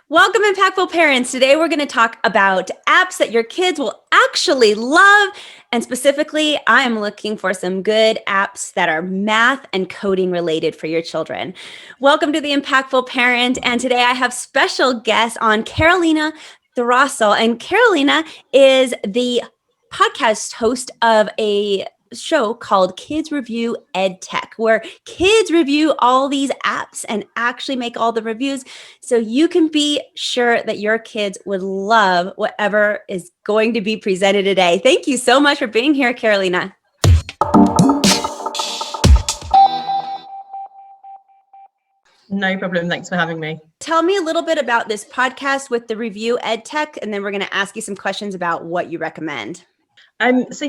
Welcome, Impactful Parents. Today we're going to talk about apps that your kids will actually love. And specifically, I'm looking for some good apps that are math and coding related for your children. Welcome to the Impactful Parent. And today I have special guest on Carolina Throssell. And Carolina is the podcast host of a show called Kids Review Edtech, where kids review all these apps and actually make all the reviews so you can be sure that your kids would love whatever is going to be presented today. Thank you so much for being here, Carolina. No problem. Thanks for having me. Tell me a little bit about this podcast with the Review Edtech, and then we're going to ask you some questions about what you recommend. So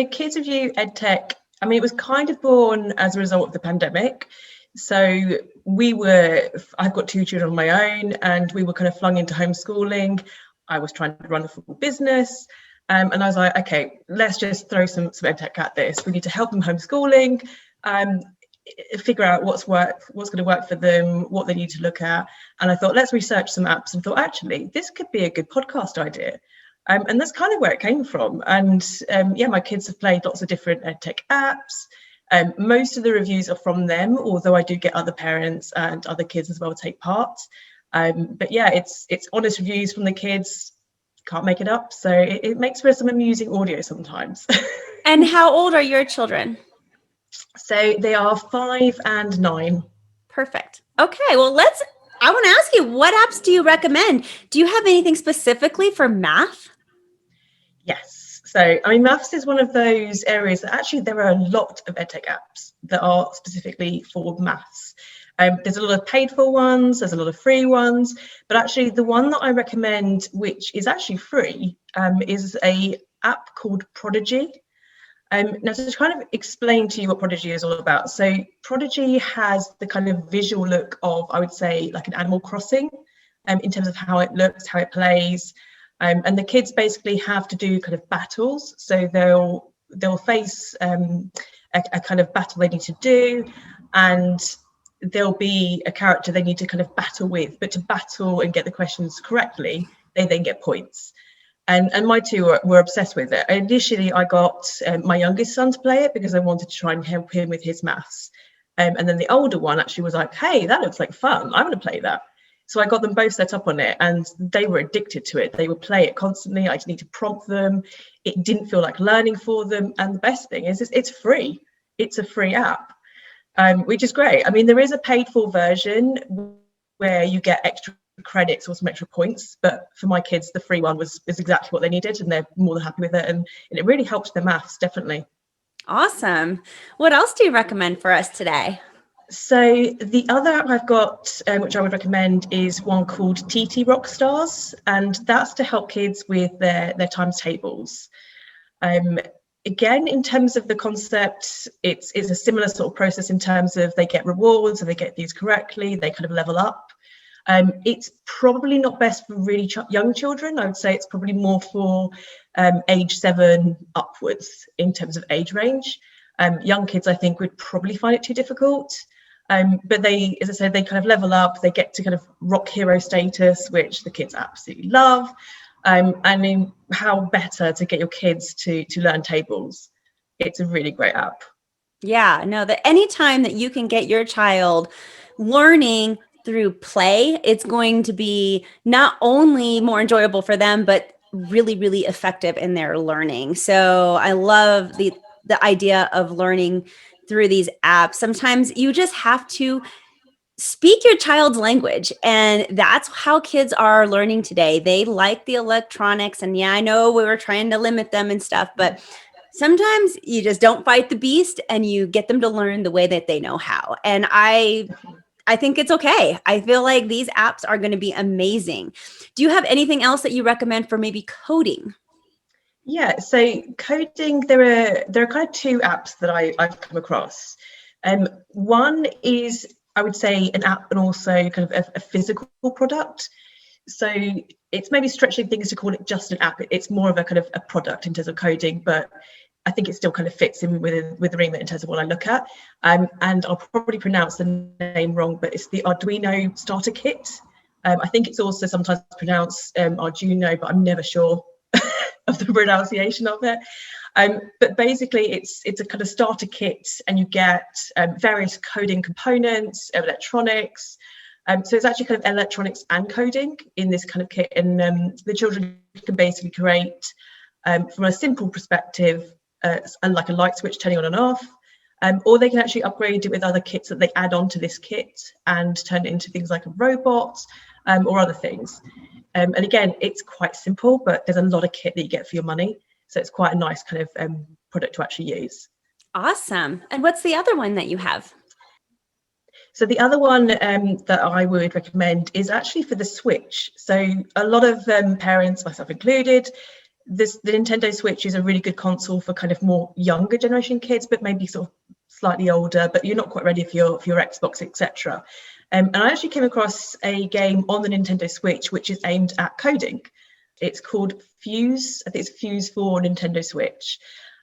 Kids Review Edtech, it was kind of born as a result of the pandemic. So I've got two children of my own, and we were kind of flung into homeschooling. I was trying to run a full business. And I was like, okay, let's just throw some edtech at this. We need to help them homeschooling, figure out what's going to work for them, what they need to look at. And I thought, let's research some apps, and thought, actually, this could be a good podcast idea. And that's kind of where it came from. And my kids have played lots of different edtech apps. Most of the reviews are from them, although I do get other parents and other kids as well take part. It's honest reviews from the kids. Can't make it up. So it makes for some amusing audio sometimes. And how old are your children? So they are 5 and 9. Perfect. Okay, well, I want to ask you, what apps do you recommend? Do you have anything specifically for math? Yes. So, maths is one of those areas that actually there are a lot of edtech apps that are specifically for maths. There's a lot of paid for ones, there's a lot of free ones, but actually the one that I recommend, which is actually free, is a app called Prodigy. Now, to kind of explain to you what Prodigy is all about. So Prodigy has the kind of visual look of, I would say, like an Animal Crossing, in terms of how it looks, how it plays. And the kids basically have to do kind of battles. So they'll face a kind of battle they need to do, and there'll be a character they need to kind of battle with. But to battle and get the questions correctly, they then get points. And my two were obsessed with it. Initially, I got my youngest son to play it because I wanted to try and help him with his maths. And then the older one actually was like, hey, that looks like fun. I want to play that. So I got them both set up on it, and they were addicted to it. They would play it constantly. I just need to prompt them. It didn't feel like learning for them. And the best thing is it's free. It's a free app, which is great. There is a paid for version where you get extra credits or some extra points, but for my kids the free one was exactly what they needed, and they're more than happy with it, and it really helped their maths, definitely. Awesome. What else do you recommend for us today? So the other app I've got, which I would recommend, is one called TT Rockstars, and that's to help kids with their times tables. Again, in terms of the concept, it's a similar sort of process in terms of they get rewards, and they get these correctly, they kind of level up. It's probably not best for really young children. I would say it's probably more for age 7 upwards in terms of age range. Young kids, I think, would probably find it too difficult. But they, as I said, they kind of level up. They get to kind of rock hero status, which the kids absolutely love. How better to get your kids to learn tables? It's a really great app. Yeah, no, that anytime that you can get your child learning through play, it's going to be not only more enjoyable for them, but really, really effective in their learning. So I love the idea of learning through these apps. Sometimes you just have to speak your child's language, and that's how kids are learning today. They like the electronics, and yeah, I know we were trying to limit them and stuff, but sometimes you just don't fight the beast and you get them to learn the way that they know how. And I think it's okay. I feel like these apps are going to be amazing. Do you have anything else that you recommend for maybe coding? Yeah, so coding, there are kind of two apps that I've come across. One is, I would say, an app and also kind of a physical product. So it's maybe stretching things to call it just an app. It's more of a kind of a product in terms of coding, but I think it still kind of fits in with the remit in terms of what I look at. And I'll probably pronounce the name wrong, but it's the Arduino starter kit. I think it's also sometimes pronounced Arduino, but I'm never sure of the pronunciation of it. But basically, it's a kind of starter kit, and you get various coding components, electronics. So it's actually kind of electronics and coding in this kind of kit, and the children can basically create, from a simple perspective, like a light switch turning on and off, or they can actually upgrade it with other kits that they add on to this kit and turn it into things like a robot or other things. And again, it's quite simple, but there's a lot of kit that you get for your money. So it's quite a nice kind of product to actually use. Awesome. And what's the other one that you have? So the other one that I would recommend is actually for the Switch. So a lot of parents, myself included, the Nintendo Switch is a really good console for kind of more younger generation kids, but maybe sort of slightly older, but you're not quite ready for your Xbox, etc. And I actually came across a game on the Nintendo Switch which is aimed at coding. It's called Fuse. I think it's Fuse for Nintendo Switch.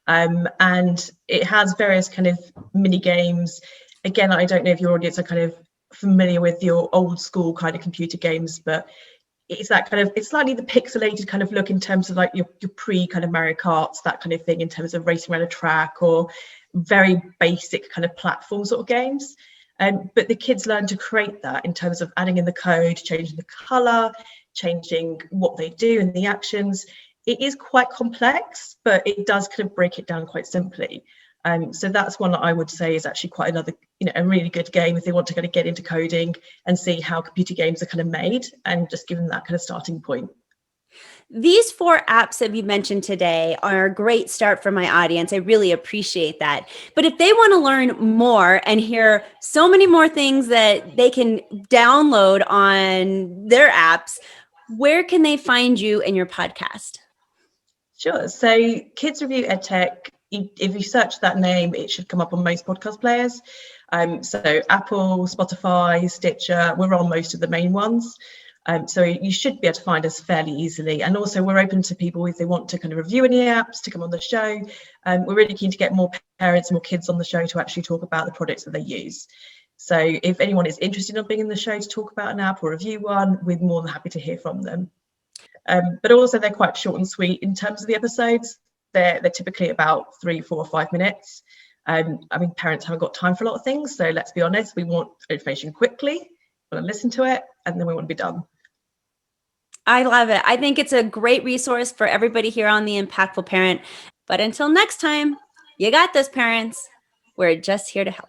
And it has various kind of mini games. Again, I don't know if your audience are kind of familiar with your old school kind of computer games, but it's that kind of, it's slightly the pixelated kind of look in terms of like your pre kind of Mario Karts, that kind of thing, in terms of racing around a track, or very basic kind of platform sort of games. But the kids learn to create that in terms of adding in the code, changing the color, changing what they do and the actions. It is quite complex, but it does kind of break it down quite simply. So that's one that I would say is actually quite another, a really good game if they want to kind of get into coding and see how computer games are kind of made, and just give them that kind of starting point. These 4 apps that you mentioned today are a great start for my audience. I really appreciate that. But if they want to learn more and hear so many more things that they can download on their apps, where can they find you and your podcast? Sure. So Kids Review Edtech, if you search that name, it should come up on most podcast players. So Apple, Spotify, Stitcher, we're on most of the main ones. So you should be able to find us fairly easily. And also we're open to people if they want to kind of review any apps, to come on the show. We're really keen to get more parents and more kids on the show to actually talk about the products that they use. So if anyone is interested in being in the show to talk about an app or review one, we're more than happy to hear from them. But also they're quite short and sweet in terms of the episodes. They're typically about 3, 4, or 5 minutes. I mean, parents haven't got time for a lot of things, so let's be honest, we want information quickly, we want to listen to it, and then we want to be done. I love it. I think it's a great resource for everybody here on The Impactful Parent. But until next time, you got this, parents. We're just here to help.